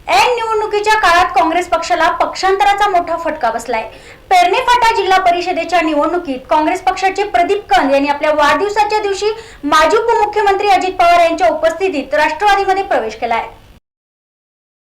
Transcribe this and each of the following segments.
ऐन निवडणुकीच्या काळात काँग्रेस पक्षाला पक्षांतराचा मोठा फटका बसलाय। पेरणे फाटा जिल्हा परिषदेच्या निवडणुकीत काँग्रेस पक्षाचे प्रदीप कंद यांनी आपल्या वाढदिवसाच्या दिवशी माजी उपमुख्यमंत्री अजित पवार यांच्या उपस्थितीत राष्ट्रवादीमध्ये प्रवेश केलाय।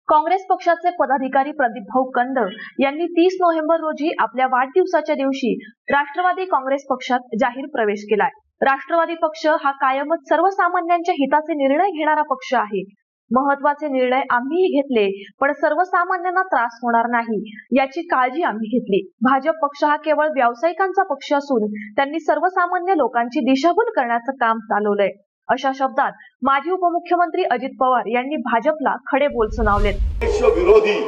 काँग्रेस पक्षाचे पदाधिकारी प्रदीप भाऊ कंद यांनी 30 नोव्हेंबर रोजी आपल्या वाढदिवसाच्या दिवशी राष्ट्रवादी काँग्रेस पक्षात जाहीर प्रवेश केलाय। राष्ट्रवादी पक्ष हा कायमच सर्वसामान्यांच्या हिताचे निर्णय घेणारा पक्ष आहे। महत्त्वाचे निर्णय आम्हीही घेतले, पण सर्वसामान्यांना त्रास होणार नाही याची काळजी आम्ही घेतली। भाजप पक्ष हा केवळ व्यावसायिकांचा पक्ष असून त्यांनी सर्वसामान्य लोकांची दिशाभूल करण्याचं काम चालवलंय, अशा शब्दात माजी उपमुख्यमंत्री अजित पवार यांनी भाजपला खडे बोल सुनावलेत। देश विरोधी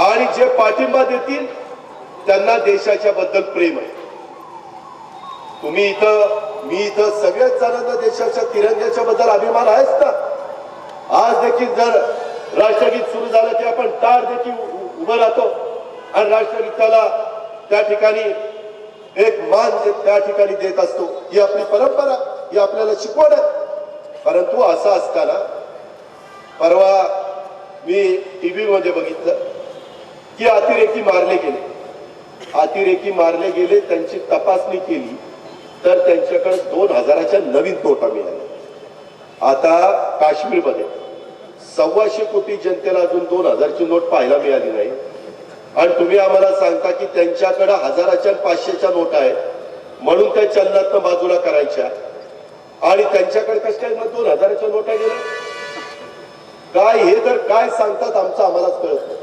आणि जे पाठिंबा देतील त्यांना देशाच्या बद्दल प्रेम आहे। तुम्ही मी इथं सगळ्याच जणांना देशाच्या तिरंग्याच्या बद्दल अभिमान आहेच ना। आज देखील जर राष्ट्रगीत सुरू झालं की आपण टाळ देखील उभं राहतो आणि राष्ट्रगीताला त्या ठिकाणी एक मान त्या ठिकाणी देत असतो। ही आपली परंपरा, ही आपल्याला शिकवण आहे। परंतु असं असताना परवा मी टीव्ही मध्ये बघितलं की अतिरेकी मारले गेले, त्यांची तपासणी केली तर त्यांच्याकडे 2000च्या नवीन नोटा मिळाल्या। आता काश्मीरमध्ये 125 कोटी जनतेला अजून 2000ची नोट पाहायला मिळाली नाही आणि तुम्ही आम्हाला सांगता की त्यांच्याकडे 1000च्या 500च्या नोटा आहेत म्हणून त्या चलनातनं बाजूला करायच्या आणि त्यांच्याकडे कसं काय मग 2000च्या नोटा गेल्या काय? हे तर काय सांगतात आमचं आम्हालाच कळत नाही।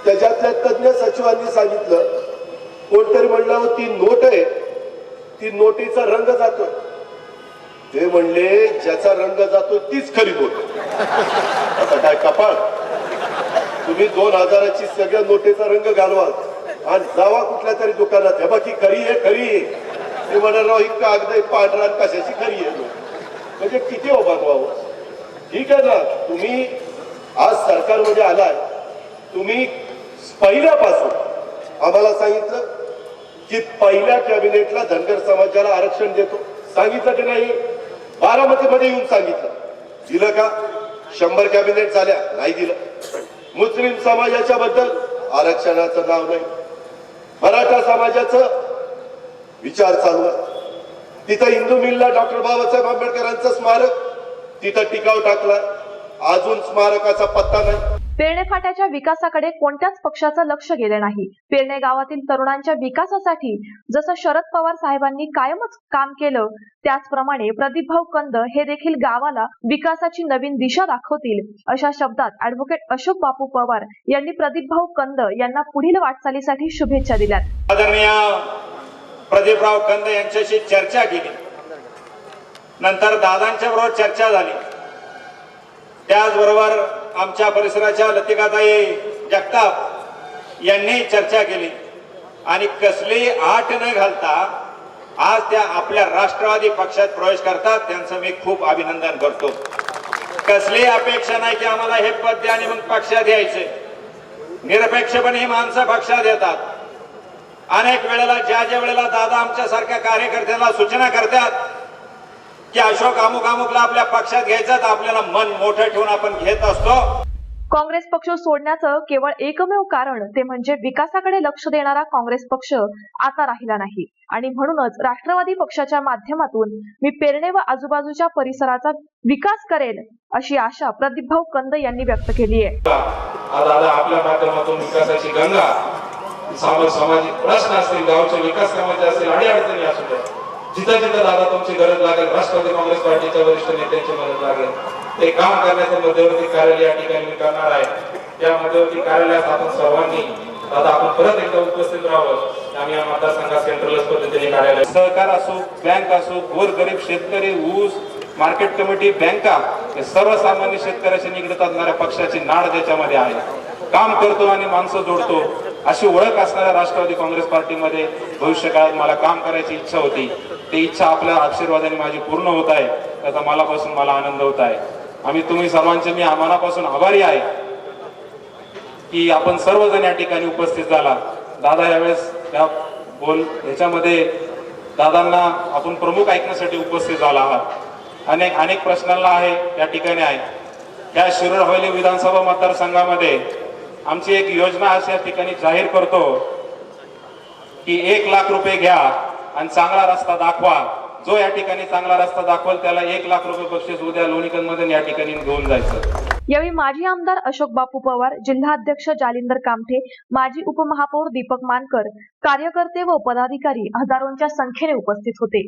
त्याच्यातल्या तज्ञ सचिवांनी सांगितलं, कोणतरी म्हणलं ती नोट आहे, ती नोटीचा रंग जातोय। ते म्हणले ज्याचा रंग जातो तीच खरी नोट। आता काय कपाळ, तुम्ही 2000ची सगळ्या नोटेचा रंग घालवा आणि जावा कुठल्या तरी दुकानात, हे बाकी खरी आहे ते म्हणाल ही कागद पांढरा कशाची खरी आहे म्हणजे किती अभागवावं। ठीक आहे ना, तुम्ही आज सरकारमध्ये आलाय, तुम्ही पहिल्यापासून आम्हाला सांगितलं की पहिल्या कॅबिनेटला धनगर समाजाला आरक्षण देतो, सांगितलं की नाही? बारामतीमध्ये येऊन सांगितलं, दिलं का? 100 कॅबिनेट झाल्या, नाही दिलं। मुस्लिम समाजाच्या बद्दल आरक्षणाचं नाव नाही। मराठा समाजाचं विचार चालू आहे। तिथं हिंदू मिलला डॉक्टर बाबासाहेब आंबेडकरांचं स्मारक तिथं टिकाव टाकला, अजून स्मारकाचा पत्ता नाही। पेरणे फाट्याच्या विकासाकडे कोणत्याच पक्षाचं लक्ष गेले नाही। पेरणे गावातील तरुणांच्या विकासासाठी जसं शरद पवार साहेबांनी कायमच काम केलं, त्याचप्रमाणे प्रदीप भाऊ कंद हे देखील गावाला विकासाची नवीन दिशा दाखवतील, अशा शब्दात ऍडव्होकेट अशोक बापू पवार यांनी प्रदीप भाऊ कंद यांना पुढील वाटचालीसाठी शुभेच्छा दिल्यात। आदरणीय प्रदीपराव कंद यांच्याशी चर्चा केली, नंतर दादांच्या बरोबर चर्चा झाली, त्याचबरोबर आमच्या परिसराच्या लतिकाताई जगताप यांनी चर्चा केली आणि कसली आट न घालता आज त्या आपल्या राष्ट्रवादी पक्षात प्रवेश करतात, त्यांचं मी खूप अभिनंदन करतो। कसली अपेक्षा नाही की आम्हाला हे पद द्या आणि मग पक्षात यायचे, निरपेक्षपणे ही माणसं पक्षात येतात। अनेक वेळेला ज्या वेळेला दादा आमच्या सारख्या कार्यकर्त्यांना सूचना करतात की अशोक अमुकला आपल्या पक्षात घ्यायचं, तर आपल्याला मन मोठं ठेवून आपण घेत असतो। काँग्रेस पक्ष सोडण्याचं केवळ एकमेव कारण ते म्हणजे विकासाकडे लक्ष देणारा काँग्रेस पक्ष आता राहिला नाही आणि म्हणूनच राष्ट्रवादी पक्षाच्या माध्यमातून मी पेरणे व आजूबाजूच्या परिसराचा विकास करेल अशी आशा प्रदीप भाऊ कंद यांनी व्यक्त केली आहे। आपल्या माध्यमातून विकासाची गंगा, सामाजिक प्रश्न असतील, गावच्या विकास कामाचे असतील, अडीअडचणी असू द्या, जिथं दादा तुमची गरज लागेल, राष्ट्रवादी काँग्रेस पार्टीच्या वरिष्ठ नेत्यांची मदत लागेल, ते काम करण्याचं मध्यवर्ती कार्यालय या ठिकाणी मी करणार आहे। त्या मध्यवर्ती कार्यालयात आपण सर्वांनी दादा आपण परत एकदा उपस्थित राहावं। आम्ही या मतदारसंघात सेंट्रलच पद्धतीने कार्यालय, सहकार असो, बँक असो, गोरगरीब शेतकरी, ऊस मार्केट कमिटी, बँका, हे सर्वसामान्य शेतकऱ्याशी निगडीत असणाऱ्या पक्षाची नाड त्याच्यामध्ये आहे। काम करतो आणि माणसं जोडतो अशी ओळख असणाऱ्या राष्ट्रवादी काँग्रेस पार्टीमध्ये भविष्य काळात मला काम करायची इच्छा होती। ती इच्छा आपल्या आशीर्वादाने माझी पूर्ण होत आहे, त्याचा मला आनंद होत आहे। आम्ही तुम्ही सर्वांचे मी मनापासून आभारी आहे की आपण सर्वजण या ठिकाणी उपस्थित झाला। दादा यावेळेस त्या ह्याच्यामध्ये दादांना आपण प्रमुख ऐकण्यासाठी उपस्थित झाला आहात। अनेक प्रश्नांना आहे या ठिकाणी आहे। या शिरूर हवेली विधानसभा मतदारसंघामध्ये आमची एक योजना अशा ठिकाणी जाहीर करतो की 1 लाख रुपये घ्या आणि चांगला रस्ता दाखवा। जो या ठिकाणी चांगला रस्ता दाखवल त्याला 1 लाख रुपये बक्षीस उद्या लोणीकंदमधून या ठिकाणी घेऊन जायचं। यावेळी माजी आमदार अशोक बापू पवार, जिल्हाध्यक्ष जालिंदर कामठे, माजी उपमहापौर दीपक मानकर, कार्यकर्ते व पदाधिकारी हजारोंच्या संख्येने उपस्थित होते।